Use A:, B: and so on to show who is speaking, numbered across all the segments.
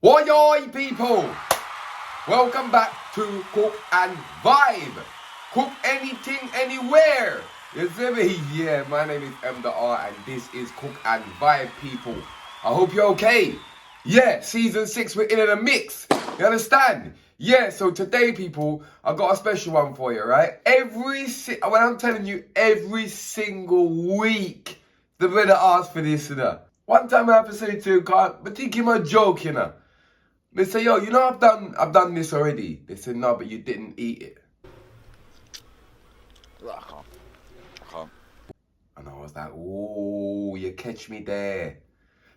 A: Oi, oi, people! Welcome back to Cook and Vibe. Cook anything, anywhere. You see me? Yeah, my name is M.R. and this is Cook and Vibe, people. I hope you're okay. Yeah, season 6, we're in a mix. You understand? Yeah, so today, people, I've got a special one for you, right? When I'm telling you, every single week, the brother asks for this, you know. One time I have to say to him, but think him a joke, you know. They say, yo, you know I've done this already. They said, no, but you didn't eat it.
B: I can't.
A: And I was like, oh, you catch me there.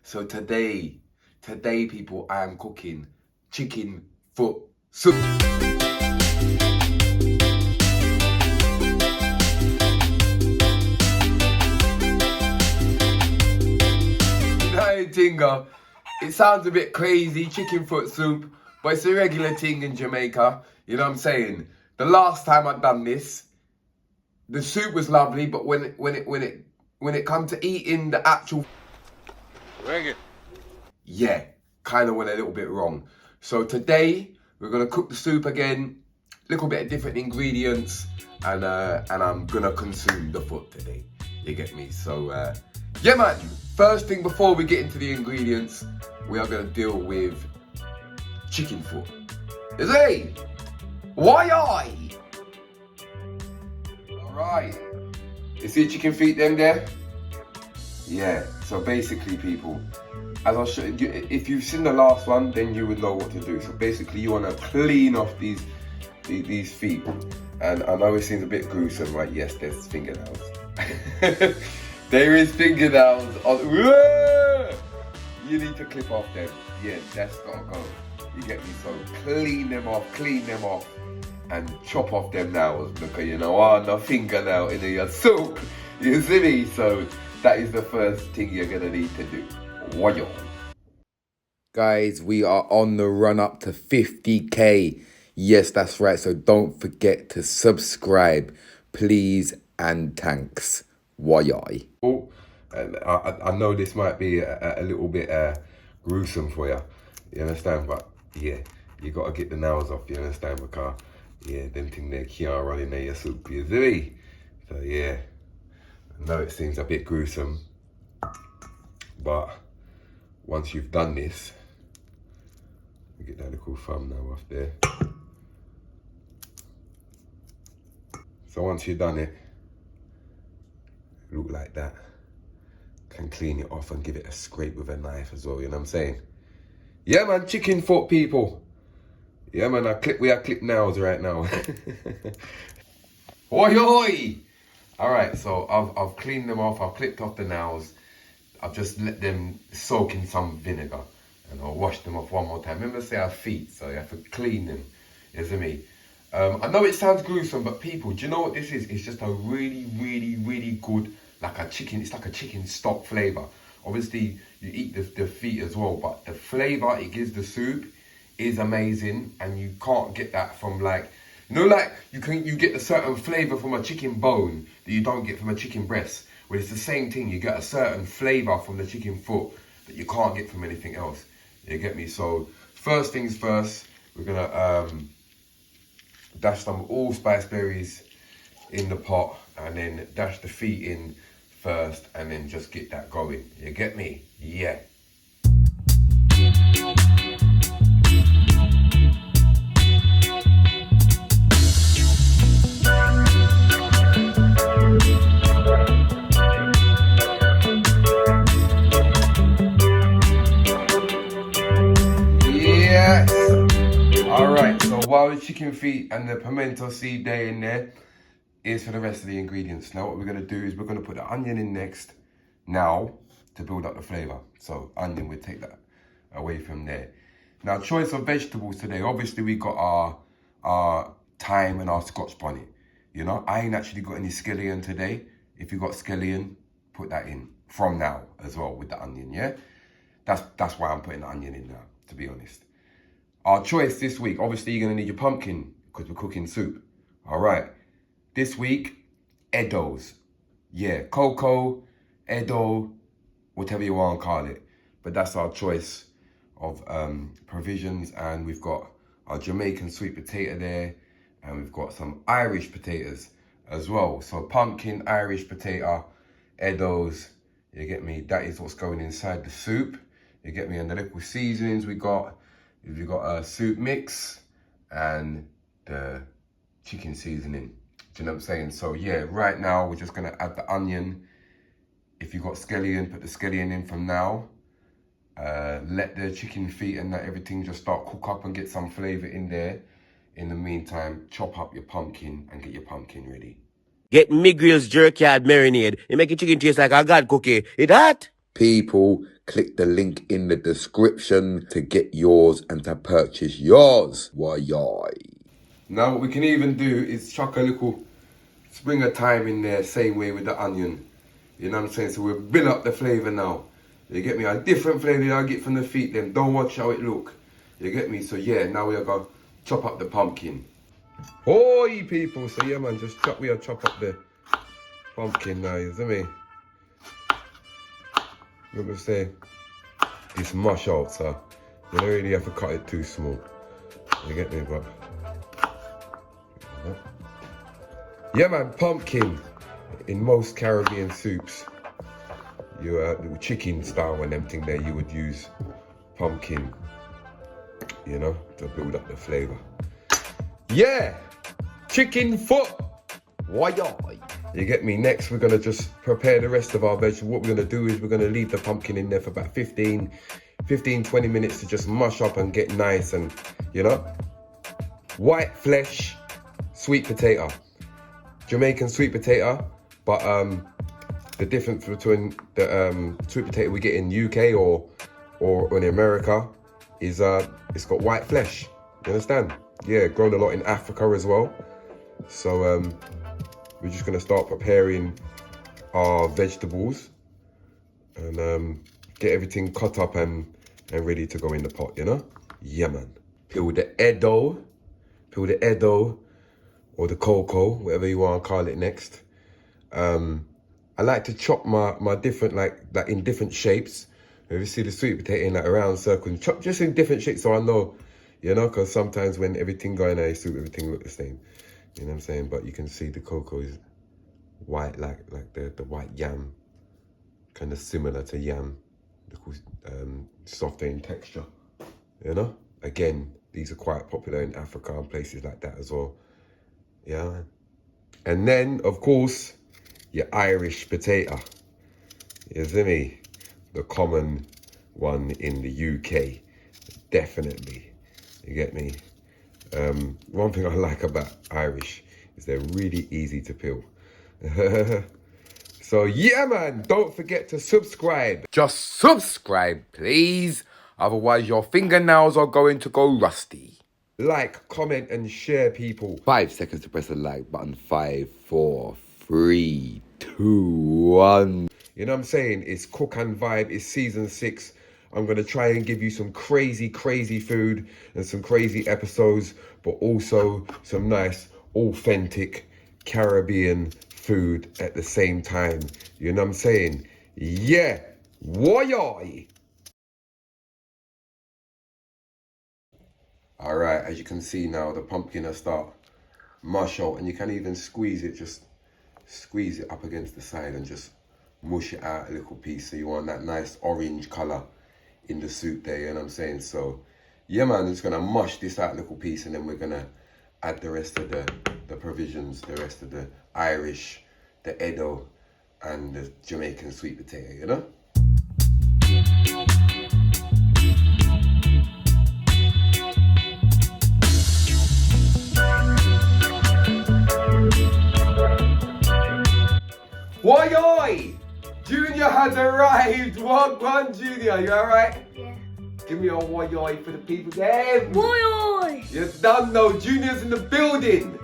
A: So today, people, I am cooking chicken foot soup. Tinga. It sounds a bit crazy, chicken foot soup, but it's a regular thing in Jamaica. You know what I'm saying? The last time I'd done this, the soup was lovely, but when it come to eating the actual, yeah, kind of went a little bit wrong. So today we're gonna cook the soup again, little bit of different ingredients, and I'm gonna consume the foot today. You get me? So yeah, man. First thing before we get into the ingredients, we are gonna deal with chicken foot. Is it? Why I? Alright. You see chicken feet them there? Yeah, so basically people, as I'll show you, if you've seen the last one, then you would know what to do. So basically you wanna clean off these feet. And I know it seems a bit gruesome, right? Yes, there's fingernails. There is fingernails on. You need to clip off them. Yeah, that's gotta go. You get me? So clean them off, and chop off them nails because you know, no fingernail in your soup. You see me? So that is the first thing you're gonna need to do. Wow. Guys, we are on the run up to 50k. Yes, that's right. So don't forget to subscribe, please and thanks. Why? Oh, and I know this might be a little bit gruesome for you. You understand? But yeah, you gotta get the nails off. You understand? Because yeah, them thing they can't run in there your soup. You see? So yeah, I know it seems a bit gruesome, but once you've done this, you get that little thumbnail off there. So once you've done it, look like that, can clean it off and give it a scrape with a knife as well, you know what I'm saying? Yeah man, chicken foot people. Yeah man, we are clip nails right now. Oi oi! Alright, so I've cleaned them off, I've clipped off the nails, I've just let them soak in some vinegar and I'll wash them off one more time. Remember I say our feet, so you have to clean them, you see me? I know it sounds gruesome, but people, do you know what this is? It's just a really, really, really good, it's like a chicken stock flavour. Obviously, you eat the feet as well, but the flavour it gives the soup is amazing, and you can't get that from you get a certain flavour from a chicken bone that you don't get from a chicken breast. Where it's the same thing, you get a certain flavour from the chicken foot that you can't get from anything else. You get me? So, first things first, we're gonna dash some allspice berries in the pot and then dash the feet in first and then just get that going. You get me? Yeah. Yes. All right, so while the chicken feet and the pimento seed there in there is for the rest of the ingredients. Now what we're gonna do is we're gonna put the onion in next now to build up the flavor. So onion, we take that away from there. Now choice of vegetables today, obviously we got our thyme and our scotch bonnet. You know, I ain't actually got any scallion today. If you got scallion, put that in from now as well with the onion, yeah? That's why I'm putting the onion in now, to be honest. Our choice this week, obviously you're gonna need your pumpkin because we're cooking soup. All right, this week, Edo's. Yeah, cocoa, Edo, whatever you want to call it. But that's our choice of provisions, and we've got our Jamaican sweet potato there, and we've got some Irish potatoes as well. So pumpkin, Irish potato, Eddos, you get me? That is what's going inside the soup, you get me? And the little seasonings we got a soup mix and the chicken seasoning. Do you know what I'm saying? So yeah, right now we're just gonna add the onion. If you got scallion, put the scallion in from now. Let the chicken feet and that everything just start cook up and get some flavor in there. In the meantime, chop up your pumpkin and get your pumpkin ready.
C: Get Miguel's jerkyard marinade. It make your chicken taste like a god cookie. It hot?
D: People, click the link in the description to get yours and to purchase yours. Why,
A: Now what we can even do is chuck a little spring of thyme in there, same way with the onion. You know what I'm saying? So we'll build up the flavour now. You get me? A different flavour I get from the feet them. Don't watch how it look. You get me? So yeah, now we're gonna chop up the pumpkin. Oi people, so yeah man, we'll chop up the pumpkin now, you see me? We're gonna say it's mush out, so you don't really have to cut it too small. You get me? But yeah man, pumpkin in most Caribbean soups, you chicken style and them thing there, you would use pumpkin, you know, to build up the flavour. Yeah, chicken foot. Why? You get me? Next, we're gonna just prepare the rest of our vegetables. What we're gonna do is we're gonna leave the pumpkin in there for about 15, 20 minutes to just mush up and get nice and, you know, white flesh, sweet potato. Jamaican sweet potato, but the difference between the sweet potato we get in UK or in America is it's got white flesh. You understand? Yeah, grown a lot in Africa as well. So we're just gonna start preparing our vegetables and get everything cut up and ready to go in the pot, you know? Yeah man. Peel the Eddo or the cocoa, whatever you want to call it next. I like to chop my different, like in different shapes. If you see the sweet potato in like a round circle, chop just in different shapes so I know, you know, because sometimes when everything going in a soup, everything look the same. You know what I'm saying? But you can see the cocoa is white, like the white yam, kind of similar to yam, softer in texture, you know? Again, these are quite popular in Africa and places like that as well. Yeah. And then, of course, your Irish potato. You see me? The common one in the UK. Definitely. You get me? One thing I like about Irish is they're really easy to peel. So yeah man, don't forget to subscribe.
D: Just subscribe, please. Otherwise, your fingernails are going to go rusty.
A: Like, comment and share people.
D: 5 seconds to press the like button. 5, 4, 3, 2, 1.
A: You know what I'm saying? It's Cook and Vibe. It's season 6. I'm going to try and give you some crazy food and some crazy episodes, but also some nice, authentic Caribbean food at the same time. You know what I'm saying? Yeah. Why? All right, as you can see now, the pumpkin will start mush out, and you can even squeeze it, just squeeze it up against the side and just mush it out a little piece. So you want that nice orange color in the soup there, you know what I'm saying? So yeah man, I'm just gonna mush this out a little piece, and then we're gonna add the rest of the provisions, the rest of the Irish, the Eddo, and the Jamaican sweet potato, you know? Why? Junior has arrived. Welcome, Junior. You alright?
E: Yeah.
A: Give me a why for the people there.
E: Boy!
A: You done know. Junior's in the building.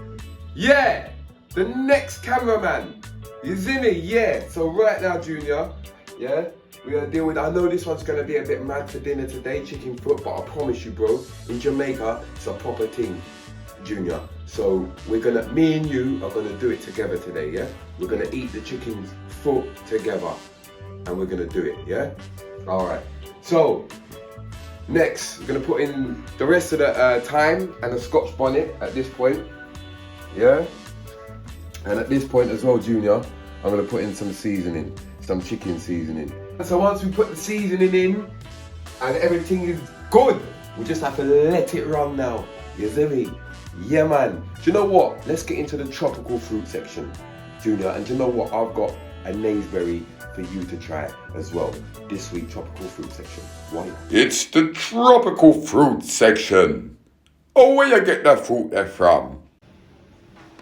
A: Yeah. The next cameraman. You see me? Yeah. So right now, Junior. Yeah. We're gonna deal with. I know this one's gonna be a bit mad for dinner today, chicken foot. But I promise you, bro. In Jamaica, it's a proper thing, Junior. So me and you are gonna do it together today, yeah? We're gonna eat the chicken's foot together, and we're gonna do it, yeah? All right. So Next, we're gonna put in the rest of the thyme and the Scotch bonnet at this point. Yeah? And at this point as well, Junior, I'm gonna put in some seasoning, some chicken seasoning. So once we put the seasoning in and everything is good, we just have to let it run now. You see me? Yeah, man. Do you know what? Let's get into the tropical fruit section, Junior. And do you know what? I've got a naseberry for you to try as well. This week, tropical fruit section. Why?
D: It's the tropical fruit section. Oh, where you get that fruit there from?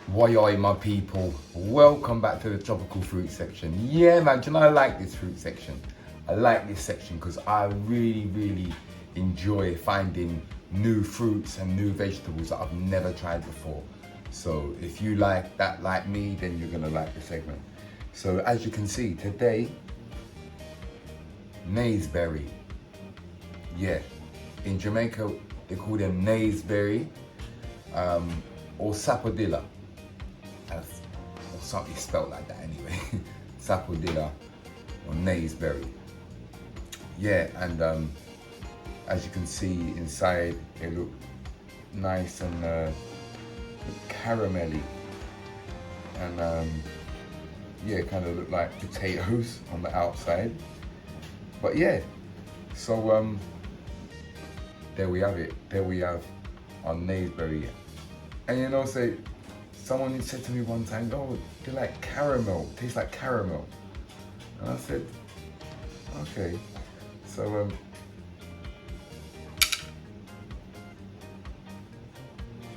E: Why my people, welcome back to the tropical fruit section. Yeah man, do you know I like this fruit section? I like this section because I really enjoy finding new fruits and new vegetables that I've never tried before. So if you like that like me, then you're gonna like the segment. So as you can see today, naseberry. Yeah, in Jamaica they call them naseberry or sapodilla. Or something spelled like that anyway. Sapodilla or naseberry. Yeah, and as you can see inside, it look nice and caramelly, and yeah, kind of look like potatoes on the outside. But yeah, so there we have it. There we have our naseberry, and you know, say. Someone said to me one time, oh, they like caramel, tastes like caramel. And I said, okay. So,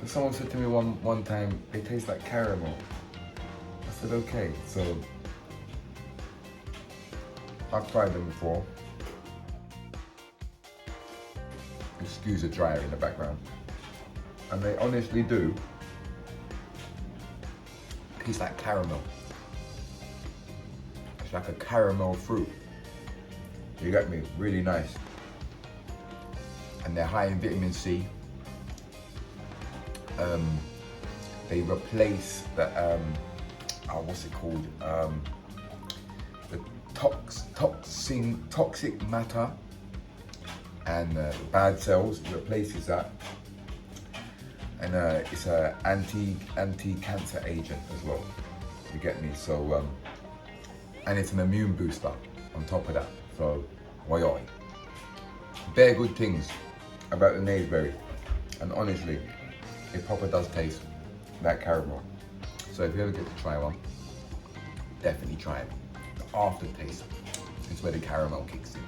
E: someone said to me one time, they taste like caramel. I said, okay. So, I've tried them before. Excuse the dryer in the background. And they honestly do. Tastes like caramel. It's like a caramel fruit. You got me? Really nice. And they're high in vitamin C. They replace the what's it called? The toxic matter and bad cells. It replaces that. And it's an anti-cancer agent as well. You get me? So, and it's an immune booster on top of that. So, why? Bare good things about the naseberry, and honestly, it proper does taste like caramel. So if you ever get to try one, definitely try it. The aftertaste is where the caramel kicks in. You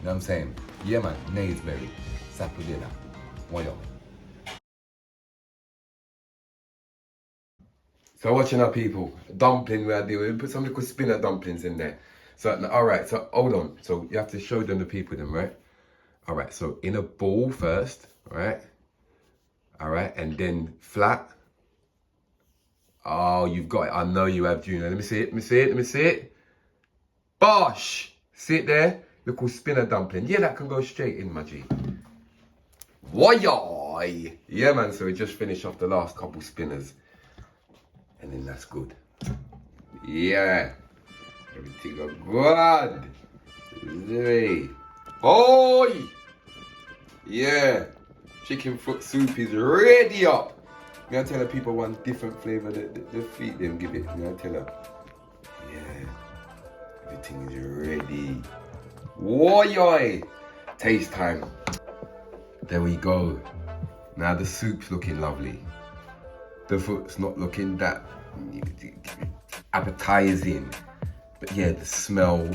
E: know what I'm saying? Yeah, man. Naseberry, sapodilla, why?
A: So watching our people, dumpling we are doing, we put some little spinner dumplings in there. So, alright, so hold on. So you have to show them the people then, right? Alright, so in a bowl first, right? Alright, and then flat. Oh, you've got it. I know you have, Junior. Let me see it, let me see it, let me see it. Bosh! See it there? Little spinner dumpling. Yeah, that can go straight in, my G. Why? Yeah, man, so we just finished off the last couple spinners. And then that's good. Yeah. Everything go good. Oi! Yeah. Chicken foot soup is ready up. I'm gonna tell the people one different flavour the feet them give it. I'm gonna tell her. Yeah. Everything is ready. Why? Taste time. There we go. Now the soup's looking lovely. The foot's not looking that appetizing, but yeah, the smell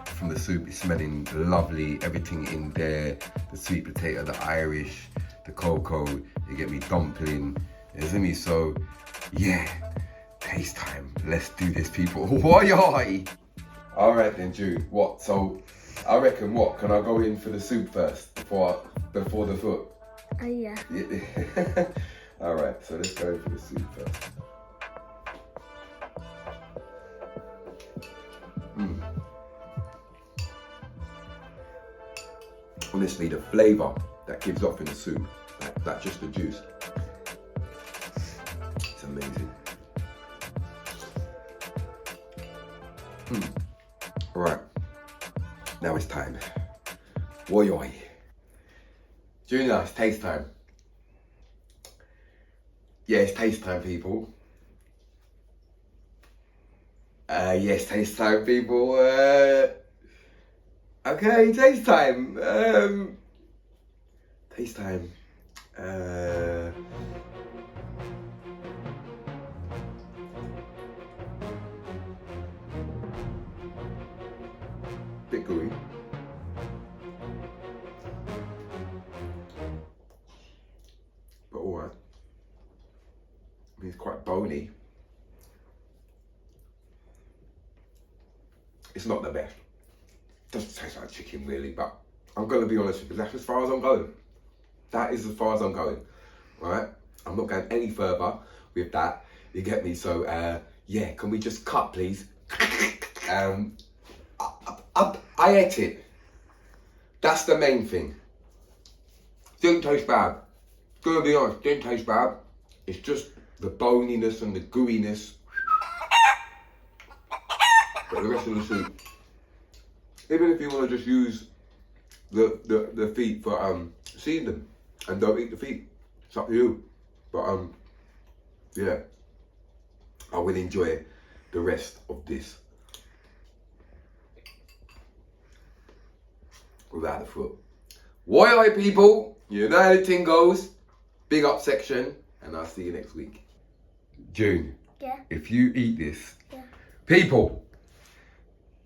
A: from the soup is smelling lovely. Everything in there, the sweet potato, the Irish, the cocoa, you get me, dumpling, you see me? So yeah, taste time. Let's do this, people. Why? All right then, Jude. What? So I reckon what? Can I go in for the soup first before the foot?
F: Yeah.
A: All right, so let's go for the soup first. Honestly, the flavour that gives off in the soup, like just the juice, it's amazing. All right, now it's time. Oi. Junior, it's taste time. Yeah, it's taste time, people. Yes, taste time, people. Okay, taste time. Taste time. Bit gooey. But alright. I mean, it's quite bony. It's not the best. Doesn't taste like chicken really, but I'm gonna be honest with you, that's as far as I'm going. That is as far as I'm going, right? I'm not going any further with that, you get me? So, yeah, can we just cut, please? I ate it. That's the main thing. Didn't taste bad. Gonna be honest, didn't taste bad. It's just the boniness and the gooiness. But the rest of the soup, even if you want to just use the feet for seeing them and don't eat the feet, it's up to you. But yeah, I will enjoy the rest of this without the foot. Why people, you know how the thing goes. Big up section, and I'll see you next week. June,
F: Yeah.
A: if you eat this,
F: Yeah.
A: people,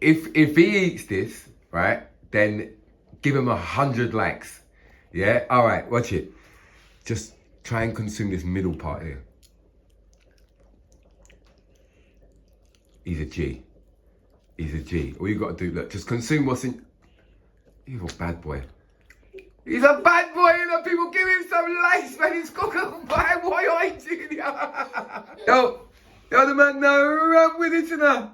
A: if he eats this, right, then give him 100 likes. Yeah? All right, watch it. Just try and consume this middle part here. He's a G. He's a G. All you got to do, look, just consume what's in. He's a bad boy. He's a bad boy, you know. People give him some likes, man. He's cooking a bad boy. I doing Yo, the man now rap with it, you know.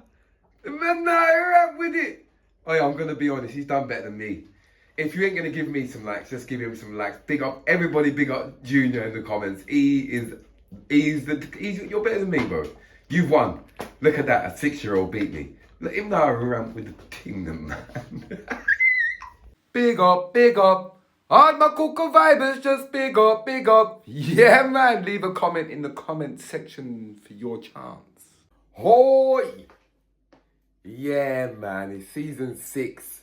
A: The man now rap with it. Oh yeah, I'm gonna be honest. He's done better than me. If you ain't gonna give me some likes, just give him some likes. Big up everybody. Big up Junior in the comments. You're better than me, bro. You've won. Look at that. A 6-year-old beat me. Let him now ramp with the kingdom, man. Big up, big up. All my Coco vibers, just big up, big up. Yeah, man. Leave a comment in the comment section for your chance. Hoi. Yeah, man. It's season 6.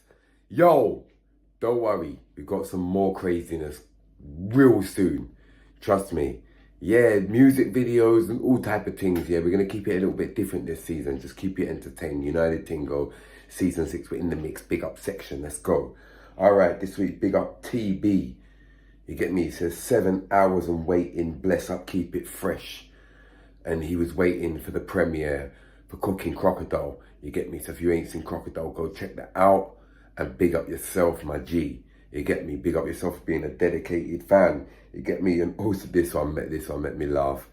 A: Yo, don't worry. We got some more craziness real soon. Trust me. Yeah, music videos and all type of things. Yeah, we're going to keep it a little bit different this season. Just keep it entertained. United Tingo, season 6. We're in the mix. Big up section. Let's go. All right, this week, big up TB. You get me? He says 7 hours and waiting. Bless up, keep it fresh. And he was waiting for the premiere for Cooking Crocodile. You get me? So if you ain't seen Crocodile, go check that out. And big up yourself, my G. You get me? Big up yourself for being a dedicated fan. You get me? And also this one made me laugh.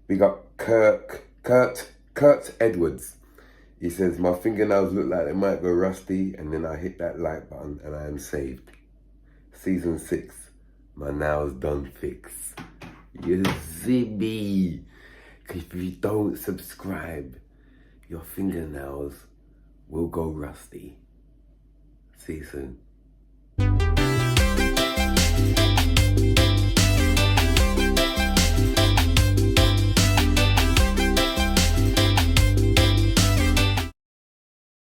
A: Big up Kurt Edwards. He says, my fingernails look like they might go rusty, and then I hit that like button and I am saved. Season 6, my nails done fix. You see me? If you don't subscribe, your fingernails will go rusty. See you soon.